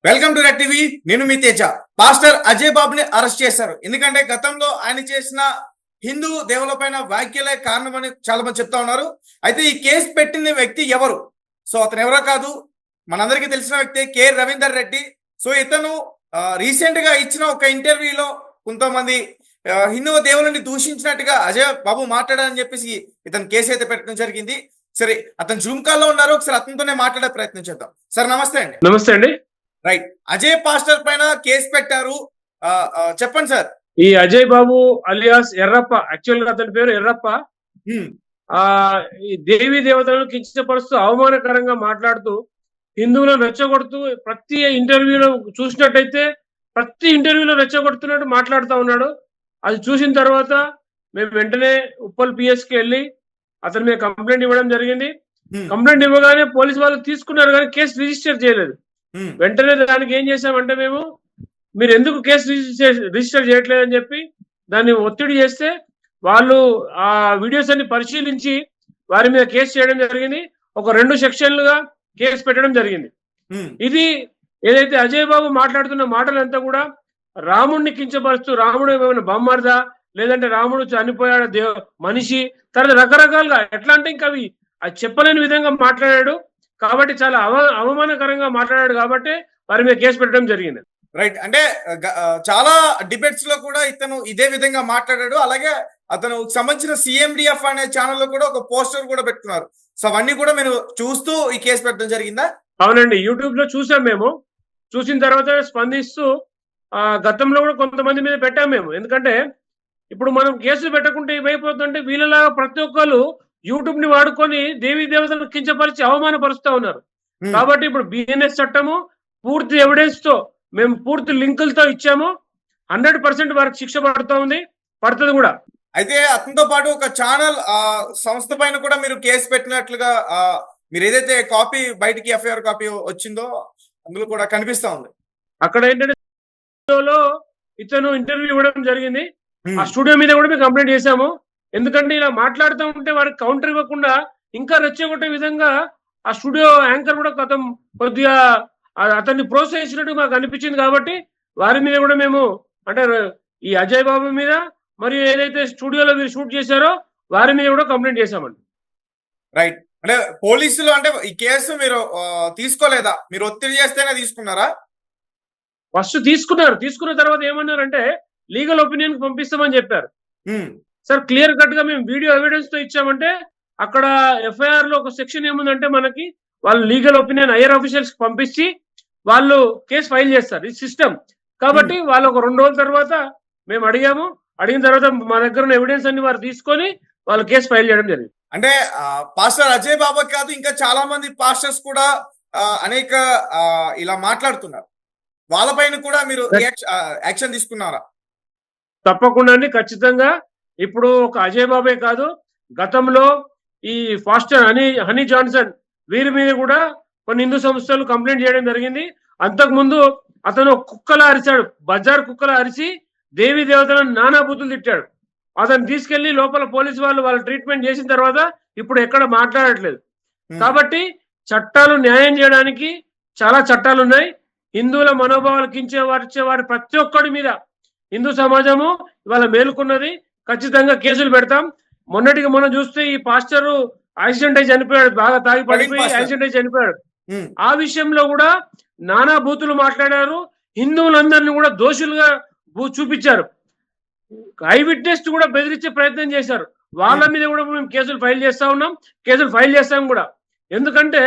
Welcome to red TV. నేను మీ Teja. Pastor Ajay బాబుని arrest చేశారు. ఎందుకంటే గతంలో ఆయన చేసిన హిందూ దేవుల పైన వ్యాఖ్యలే కారణమని చాలా మంది చెప్తా ఉన్నారు. అయితే ఈ కేసు పెట్టిన వ్యక్తి ఎవరు? సో అతను ఎవరో కాదు, మనందరికీ తెలిసిన వ్యక్తి కె రవీందర్ రెడ్డి. సో ఇతను రీసెంట్ గా ఇచ్చిన ఒక ఇంటర్వ్యూలో కొంతమంది హిందూ దేవులని దూషించినట్టుగా అజయ్ బాబు మాట్లాడారని చెప్పేసి ఇతను కేసు అయితే పెట్టడం జరిగింది. సరే, అతను జూమ్ కాల్లో ఉన్నారు. ఒకసారి అతనితోనే మాట్లాడే ప్రయత్నం చేద్దాం. సార్ నమస్తే అండి. నమస్తే అండి. రైట్, అజయ్ పాస్టర్ పైన కేసు పెట్టారు. చెప్పండి సార్. ఈ అజయ్ బాబు అలియాస్ ఎర్రప్ప, యాక్చువల్ గా అతని పేరు ఎర్రప్ప. ఈ దేవీ దేవతలను కించపరుస్తూ అవమానకరంగా మాట్లాడుతూ హిందువులను రెచ్చగొడుతూ ప్రతి ఇంటర్వ్యూలో చూసినట్టయితే ప్రతి ఇంటర్వ్యూలో రెచ్చగొడుతున్నట్టు మాట్లాడుతూ ఉన్నాడు. అది చూసిన తర్వాత మేము వెంటనే ఉప్పల్ పిఎస్కి వెళ్ళి అతని మీద కంప్లైంట్ ఇవ్వడం జరిగింది. కంప్లైంట్ ఇవ్వగానే పోలీసు వాళ్ళు తీసుకున్నారు, కానీ కేసు రిజిస్టర్ చేయలేదు. వెంటనే దానికి ఏం చేశామంటే, మీరు ఎందుకు కేసు రిజిస్టర్ చేయట్లేదని చెప్పి దాన్ని ఒత్తిడి చేస్తే వాళ్ళు ఆ వీడియోస్ అన్ని పరిశీలించి వారి మీద కేసు చేయడం జరిగింది. ఒక 2 సెక్షన్లుగా కేసు పెట్టడం జరిగింది. ఇది ఏదైతే అజయ్ బాబు మాట్లాడుతున్న మాటలంతా కూడా రాముడిని కించపరుస్తూ, రాముడు ఏమైనా బొమ్మర్దా, లేదంటే రాముడు చనిపోయాడు మనిషి, తర్వాత రకరకాలుగా ఎట్లా అంటే ఇంకా అవి అది చెప్పలేని విధంగా మాట్లాడాడు. కాబట్టి చాలా అవమానకరంగా మాట్లాడాడు కాబట్టి వారి మీద కేసు పెట్టడం జరిగింది. రైట్, అంటే చాలా డిబేట్స్ లో కూడా ఇతను ఇదే విధంగా మాట్లాడాడు. అలాగే అతను సంబంధించిన సిఎండిఎఫ్ అనే ఛానల్లో కూడా ఒక పోస్టర్ కూడా పెట్టుకున్నారు. సో అవన్నీ కూడా మీరు చూస్తూ ఈ కేసు పెట్టడం జరిగిందా? అవునండి, యూట్యూబ్ లో చూసాం. మేము చూసిన తర్వాత స్పందిస్తూ గతంలో కూడా కొంతమంది మీద పెట్టాం మేము. ఎందుకంటే ఇప్పుడు మనం కేసులు పెట్టకుంటే ఏమైపోతుందంటే, వీళ్ళలాగా ప్రతి ఒక్కరు యూట్యూబ్ ని వాడుకొని దేవీ దేవతలను కించపరిచి అవమానపరుస్తూ ఉన్నారు. కాబట్టి ఇప్పుడు బిఎన్ఎస్ చట్టము పూర్తి ఎవిడెన్స్ తో మేము పూర్తి లింకులతో ఇచ్చాము. 100% వారికి శిక్ష పడుతుంది కూడా. అయితే అతనితో పాటు ఒక ఛానల్ సంస్థ పైన కూడా మీరు కేసు పెట్టినట్లుగా మీరు ఏదైతే కాపీ బయటికి ఎఫ్ఐఆర్ కాపీ వచ్చిందో అందులో కూడా కనిపిస్తా ఉంది. అక్కడ ఏంటంటే ఇతను ఇంటర్వ్యూ ఇవ్వడం జరిగింది. ఆ స్టూడియో మీద కూడా మేము కంప్లైంట్ చేశాము. ఎందుకంటే ఇలా మాట్లాడుతూ ఉంటే వారికి కౌంటర్ ఇవ్వకుండా ఇంకా రెచ్చగొట్టే విధంగా ఆ స్టూడియో యాంకర్ కూడా కొద్దిగా అతన్ని ప్రోత్సహించినట్టు మాకు అనిపించింది. కాబట్టి వారి మీద కూడా మేము, అంటే ఈ అజయ్ బాబు మీద మరియు ఏదైతే స్టూడియోలో మీరు షూట్ చేశారో వారి మీద కూడా కంప్లైంట్ చేశామండి. రైట్, అంటే పోలీసులు అంటే ఈ కేసు మీరు తీసుకోలేదా? మీరు ఒత్తిడి చేస్తేనే తీసుకున్నారా? ఫస్ట్ తీసుకున్న తర్వాత ఏమన్నారంటే లీగల్ ఒపీనియన్ పంపిస్తామని చెప్పారు. సార్, క్లియర్ కట్ గా మేము వీడియో ఎవిడెన్స్ తో ఇచ్చామంటే అక్కడ ఎఫ్ఐఆర్ లో ఒక సెక్షన్ ఏముందంటే, మనకి వాళ్ళు లీగల్ ఒపీనియన్ హైయర్ ఆఫీసర్స్ పంపించి వాళ్ళు కేసు ఫైల్ చేస్తారు. ఇది సిస్టమ్. కాబట్టి వాళ్ళు ఒక 2 రోజుల తర్వాత మేము అడిగిన తర్వాత మా దగ్గర ఉన్న ఎవిడెన్స్ అన్ని వారు తీసుకొని వాళ్ళు కేసు ఫైల్ చేయడం జరిగింది. అంటే పాస్టర్ అజయ్ బాబా కాదు, ఇంకా చాలా మంది పాస్టర్స్ కూడా అనేక ఇలా మాట్లాడుతున్నారు. వాళ్ళపైన కూడా మీరు యాక్షన్ తీసుకున్నారా? తప్పకుండా అండి, ఖచ్చితంగా. ఇప్పుడు ఒక అజయ్ బాబే కాదు, గతంలో ఈ ఫాస్టర్ హనీ జాన్సన్ వీరి మీద కూడా కొన్ని హిందూ సంస్థలు కంప్లైంట్ చేయడం జరిగింది. అంతకుముందు అతను కుక్కలా అరిచాడు, బజార్ కుక్కలా అరిచి దేవీ దేవతలను నానా బూతులు తిట్టాడు. అతను తీసుకెళ్లి లోపల పోలీసు వాళ్ళు ట్రీట్మెంట్ చేసిన తర్వాత ఇప్పుడు ఎక్కడ మాట్లాడట్లేదు. కాబట్టి చట్టాలు న్యాయం చేయడానికి చాలా చట్టాలు ఉన్నాయి. హిందువుల మనోభావాలు కించే వారి ప్రతి ఒక్కడి మీద హిందూ సమాజము ఇవాళ మేలుకున్నది. ఖచ్చితంగా కేసులు పెడతాం. మొన్నటికి మనం చూస్తే ఈ పాస్టరు యాక్సిడెంట్ అయి చనిపోయాడు, బాగా తాగి పడిపోయి యాక్సిడెంట్ అయి చనిపోయాడు. ఆ విషయంలో కూడా నానా బూతులు మాట్లాడారు. హిందువులందరినీ కూడా దోషులుగా చూపించారు. ఐ విట్నెస్ కూడా బెదిరించే ప్రయత్నం చేశారు. వాళ్ళ మీద కూడా మేము కేసులు ఫైల్ చేస్తాం కూడా. ఎందుకంటే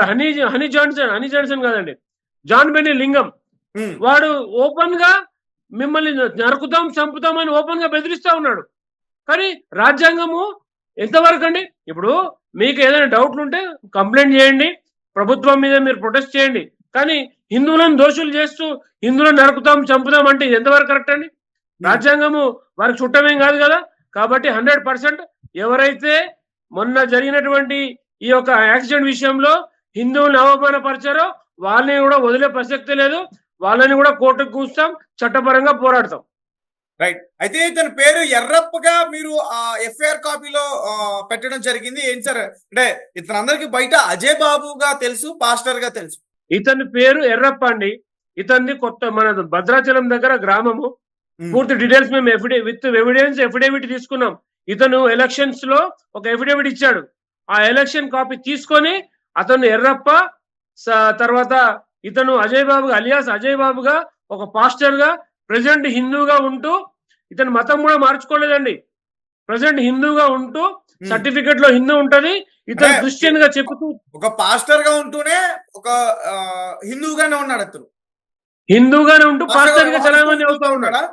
హనీ జాన్సన్ కాదండి, జాన్ బెన్నీ లింగం, వాడు ఓపెన్ గా మిమ్మల్ని నరుకుతాం చంపుతాం అని ఓపెన్ గా బెదిరిస్తా ఉన్నాడు. కానీ రాజ్యాంగము ఎంతవరకు అండి? ఇప్పుడు మీకు ఏదైనా డౌట్లు ఉంటే కంప్లైంట్ చేయండి, ప్రభుత్వం మీద మీరు ప్రొటెస్ట్ చేయండి. కానీ హిందువులను దోషులు చేస్తూ హిందువులను నరుకుతాం చంపుతాం అంటే ఎంతవరకు కరెక్ట్ అండి? రాజ్యాంగము వారికి చుట్టమేం కాదు కదా. కాబట్టి 100% ఎవరైతే మొన్న జరిగినటువంటి ఈ యొక్క యాక్సిడెంట్ విషయంలో హిందువులను అవమానపరిచారో వాళ్ళని కూడా వదిలే ప్రసక్తి లేదు. వాళ్ళని కూడా కోర్టుకు కూర్చాం, చట్టపరంగా పోరాడతాం. రైట్, అయితే ఇతని పేరు ఎర్రప్పగా మీరు ఆ ఎఫ్ఐఆర్ కాపీలో పెట్టడం జరిగింది. ఏం సార్ అంటే ఇతను అందరికి బయట అజయ్ బాబుగా తెలుసు, పాస్టర్ గా తెలుసు. ఇతని పేరు ఎర్రప్ప అండి. ఇతన్ని కొత్త మన భద్రాచలం దగ్గర గ్రామము. పూర్తి డీటెయిల్స్ మేము విత్ ఎవిడెన్స్ ఎఫిడేవిట్ తీసుకున్నాం. ఇతను ఎలక్షన్స్ లో ఒక ఎఫిడేవిట్ ఇచ్చాడు. ఆ ఎలక్షన్ కాపీ తీసుకొని అతను ఎర్రప్ప, తర్వాత ఇతను అజయ్ బాబు అలియాస్ అజయ్ బాబుగా ఒక పాస్టర్ గా ప్రెసెంట్ హిందూగా ఉంటూ, ఇతను మతం కూడా మార్చుకోలేదండి. ప్రెసెంట్ హిందూగా ఉంటూ సర్టిఫికెట్ లో హిందూ ఉంటది. ఇతను క్రిస్టియన్ గా చెప్తూ ఒక పాస్టర్ గా ఉంటూనే ఒక హిందూగానే ఉన్నాడు. అతను హిందూగానే ఉంటూ పాస్టర్ గా చలామణి అవుతా ఉన్నాడు.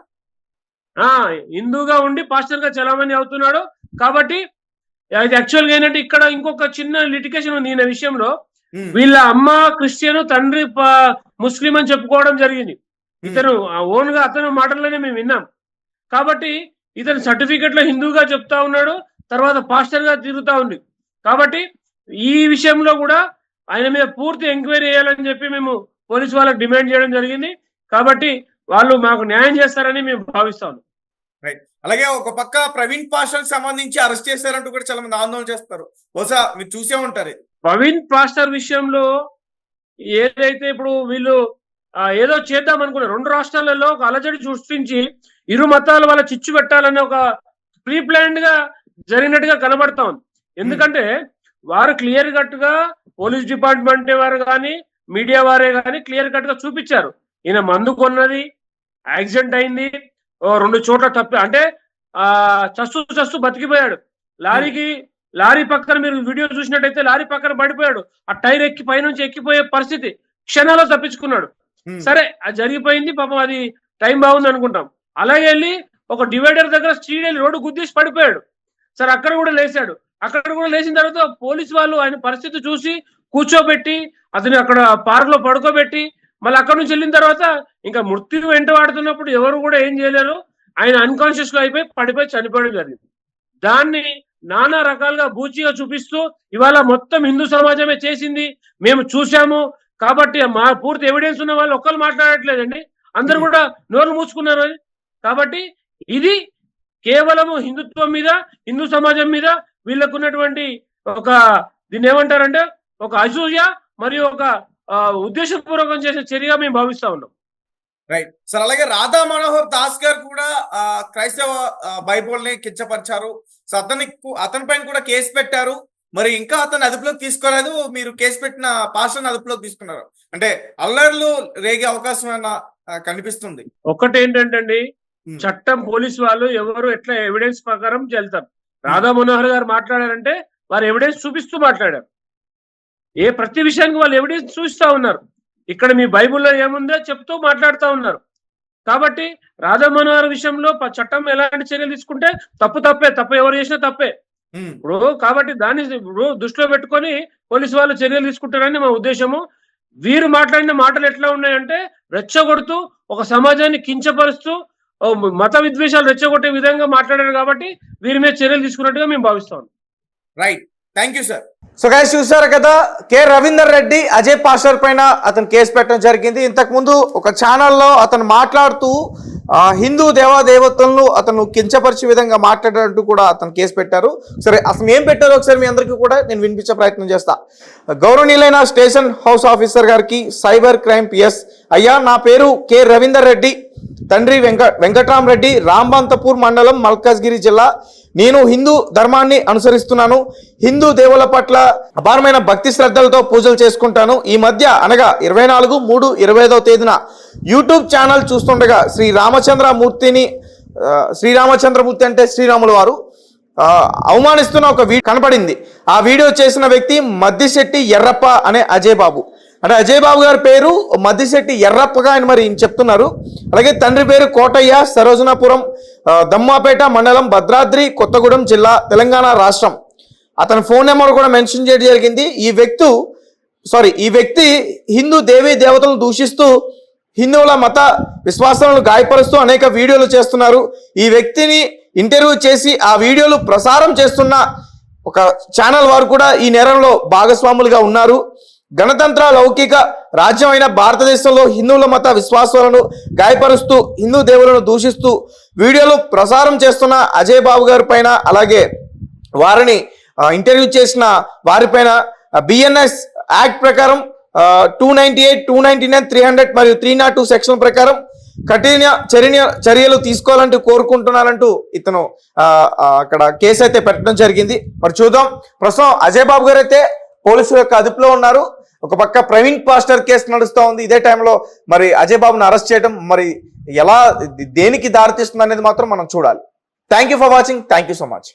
హిందూగా ఉండి పాస్టర్ గా చలామణి అవుతున్నాడు. కాబట్టి అది యాక్చువల్ గా ఏంటంటే ఇక్కడ ఇంకొక చిన్న లిటికేషన్ ఉంది ఈయన విషయంలో. వీళ్ళ అమ్మ క్రిస్టియన్, తండ్రి ముస్లిం అని చెప్పుకోవడం జరిగింది. ఇతను ఓన్ గా అతను మాటల్లోనే మేము విన్నాం. కాబట్టి ఇతను సర్టిఫికెట్ లో హిందూగా చెప్తా ఉన్నాడు, తర్వాత పాస్టర్ గా తిరుగుతా ఉంది. కాబట్టి ఈ విషయంలో కూడా ఆయన మీద పూర్తి ఎంక్వైరీ చేయాలని చెప్పి మేము పోలీసు వాళ్ళకి డిమాండ్ చేయడం జరిగింది. కాబట్టి వాళ్ళు మాకు న్యాయం చేస్తారని మేము భావిస్తాం. రైట్. అలాగే ఒక పక్క ప్రవీణ్ పాస్టర్ సంబంధించి అరెస్ట్ చేశారంటూ కూడా చాలా మంది ఆందోళన చేస్తారు. బహుశా మీరు చూసే ఉంటారు. ప్రవీణ్ పాస్టర్ విషయంలో ఏదైతే ఇప్పుడు వీళ్ళు ఏదో చేద్దాం అనుకున్నారు, 2 రాష్ట్రాలలో ఒక అలజడి సృష్టించి ఇరు మతాల వాళ్ళ చిచ్చు పెట్టాలని ఒక ప్రీ ప్లాన్డ్ గా జరిగినట్టుగా కనబడతా ఉంది. ఎందుకంటే వారు క్లియర్ కట్ గా పోలీస్ డిపార్ట్మెంట్ వారు కానీ మీడియా వారే కానీ క్లియర్ కట్ గా చూపించారు. ఈయన మందు కొన్నది, యాక్సిడెంట్ అయింది, 2 చోట్ల తప్పి అంటే చస్తూ బతికిపోయాడు. లారీ పక్కన మీరు వీడియో చూసినట్టయితే లారీ పక్కన పడిపోయాడు. ఆ టైర్ ఎక్కి పైనుంచి ఎక్కిపోయే పరిస్థితి, క్షణాల్లో తప్పించుకున్నాడు. సరే అది జరిగిపోయింది, పాపం అది టైం బాగుంది అనుకుంటాం. అలాగే వెళ్ళి ఒక డివైడర్ దగ్గర స్ట్రీట్ వెళ్ళి రోడ్డు గుద్దేసి పడిపోయాడు. సరే అక్కడ కూడా లేచాడు. అక్కడ కూడా లేచిన తర్వాత పోలీసు వాళ్ళు ఆయన పరిస్థితి చూసి కూర్చోబెట్టి అతని అక్కడ పార్క్ లో పడుకోబెట్టి మళ్ళీ అక్కడ నుంచి వెళ్ళిన తర్వాత ఇంకా మృత్యు వెంట వాడుతున్నప్పుడు ఎవరు కూడా ఏం చేయలేరు. ఆయన అన్కాన్షియస్ లో పడిపోయి చనిపోవడం జరిగింది. దాన్ని నానా రకాలుగా బూచిగా చూపిస్తూ ఇవాళ మొత్తం హిందూ సమాజమే చేసింది, మేము చూసాము కాబట్టి మా పూర్తి ఎవిడెన్స్ ఉన్న వాళ్ళు ఒక్కరు మాట్లాడట్లేదండి, అందరు కూడా నోరు మూసుకున్నారు. కాబట్టి ఇది కేవలము హిందుత్వం మీద, హిందూ సమాజం మీద వీళ్ళకున్నటువంటి ఒక దీన్ని ఏమంటారంటే ఒక అసూయ మరియు ఒక ఉద్దేశపూర్వకం చేసే చర్యగా మేము భావిస్తా ఉన్నాం. Right sir. అలాగే రాధా మనోహర్ దాస్ గారు కూడా క్రైస్తవ బైబుల్ ని కించపరిచారు. సో అతని పైన కూడా కేసు పెట్టారు. మరి ఇంకా అతను అదుపులోకి తీసుకోలేదు. మీరు కేసు పెట్టిన పాస్టర్ని అదుపులోకి తీసుకున్నారు అంటే అల్లర్లు రేగే అవకాశం ఏమైనా కనిపిస్తుంది? ఒకటి ఏంటంటే చట్టం, పోలీసు వాళ్ళు ఎవరు ఎట్లా ఎవిడెన్స్ ప్రకారం వెళ్తారు. రాధా మనోహర్ గారు మాట్లాడారంటే వారు ఎవిడెన్స్ చూపిస్తూ మాట్లాడారు. ప్రతి విషయానికి వాళ్ళు ఎవిడెన్స్ చూపిస్తా ఉన్నారు. ఇక్కడ మీ బైబుల్లో ఏముందో చెప్తూ మాట్లాడుతూ ఉన్నారు. కాబట్టి రాధా మనోహర్ విషయంలో చట్టం ఎలాంటి చర్యలు తీసుకుంటే తప్పు ఎవరు చేసినా తప్పే. ఇప్పుడు కాబట్టి దాన్ని ఇప్పుడు దృష్టిలో పెట్టుకొని పోలీసు వాళ్ళు చర్యలు తీసుకుంటారని మా ఉద్దేశము. వీరు మాట్లాడిన మాటలు ఎట్లా ఉన్నాయంటే రెచ్చగొడుతూ, ఒక సమాజాన్ని కించపరుస్తూ, మత విద్వేషాలు రెచ్చగొట్టే విధంగా మాట్లాడారు. కాబట్టి వీరి మీద చర్యలు తీసుకున్నట్టుగా మేము భావిస్తాం. Right, thank you sir. So guys చూసారు కదా, కె రవీందర్ రెడ్డి అజయ్ పాస్టర్ పైన అతను కేసు పెట్టడం జరిగింది. ఇంతకుముందు ఒక ఛానల్లో అతను మాట్లాడుతూ హిందూ దేవతలను అతను కించపరిచే విధంగా మాట్లాడారంటూ కూడా అతను కేసు పెట్టారు. సరే, అసలు ఏం పెట్టారో ఒకసారి మీ అందరికీ కూడా నేను వినిపించే ప్రయత్నం చేస్తా. గౌరవనీయులైన స్టేషన్ హౌస్ ఆఫీసర్ గారికి, సైబర్ క్రైమ్ PS, అయ్యా నా పేరు కె రవీందర్ రెడ్డి, తండ్రి వెంకట్రామరెడ్డి, రాంబంతపూర్ మండలం, మల్కాజ్గిరి జిల్లా. నేను హిందూ ధర్మాన్ని అనుసరిస్తున్నాను. హిందూ దేవుల పట్ల అపారమైన భక్తి శ్రద్ధలతో పూజలు చేసుకుంటాను. ఈ మధ్య అనగా 24/3/25 తేదీన యూట్యూబ్ ఛానల్ చూస్తుండగా శ్రీరామచంద్రమూర్తి అంటే శ్రీరాముల వారు అవమానిస్తున్న ఒక వీడియో కనపడింది. ఆ వీడియో చేసిన వ్యక్తి మద్దిశెట్టి ఎర్రప్ప అనే అజయ్ బాబు. అంటే అజయ్ బాబు గారి పేరు మద్దిశెట్టి ఎర్రప్పగా ఆయన మరి చెప్తున్నారు. అలాగే తండ్రి పేరు కోటయ్య, సరోజనాపురం, దమ్మాపేట మండలం, భద్రాద్రి కొత్తగూడెం జిల్లా, తెలంగాణ రాష్ట్రం. అతని ఫోన్ నెంబర్ కూడా మెన్షన్ చేయడం జరిగింది. ఈ వ్యక్తి హిందూ దేవీ దేవతలను దూషిస్తూ, హిందువుల మత విశ్వాసాలను గాయపరుస్తూ అనేక వీడియోలు చేస్తున్నారు. ఈ వ్యక్తిని ఇంటర్వ్యూ చేసి ఆ వీడియోలు ప్రసారం చేస్తున్న ఒక ఛానల్ వారు కూడా ఈ నేరంలో భాగస్వాములుగా ఉన్నారు. గణతంత్ర లౌకిక రాజ్యం అయిన భారతదేశంలో హిందువుల మత విశ్వాసాలను గాయపరుస్తూ, హిందూ దేవులను దూషిస్తూ వీడియోలు ప్రసారం చేస్తున్న అజయ్ బాబు గారి పైన, అలాగే వారిని ఇంటర్వ్యూ చేసిన వారిపైన BNS యాక్ట్ ప్రకారం 298, 299, 300 మరియు 302 సెక్షన్ ప్రకారం కఠిన చర్యలు తీసుకోవాలంటూ కోరుకుంటున్నానంటూ ఇతను అక్కడ కేసు అయితే పెట్టడం జరిగింది. మరి చూద్దాం. ప్రస్తుతం అజయ్ బాబు గారు అయితే పోలీసుల యొక్క అదుపులో ఉన్నారు. ఒక పక్క ప్రవీణ్ పాస్టర్ కేసు నడుస్తూ ఉంది. ఇదే టైంలో మరి అజయ్ బాబుని అరెస్ట్ చేయడం మరి ఎలా దేనికి దారితీస్తుంది అనేది మాత్రం మనం చూడాలి. Thank you for watching. Thank you so much.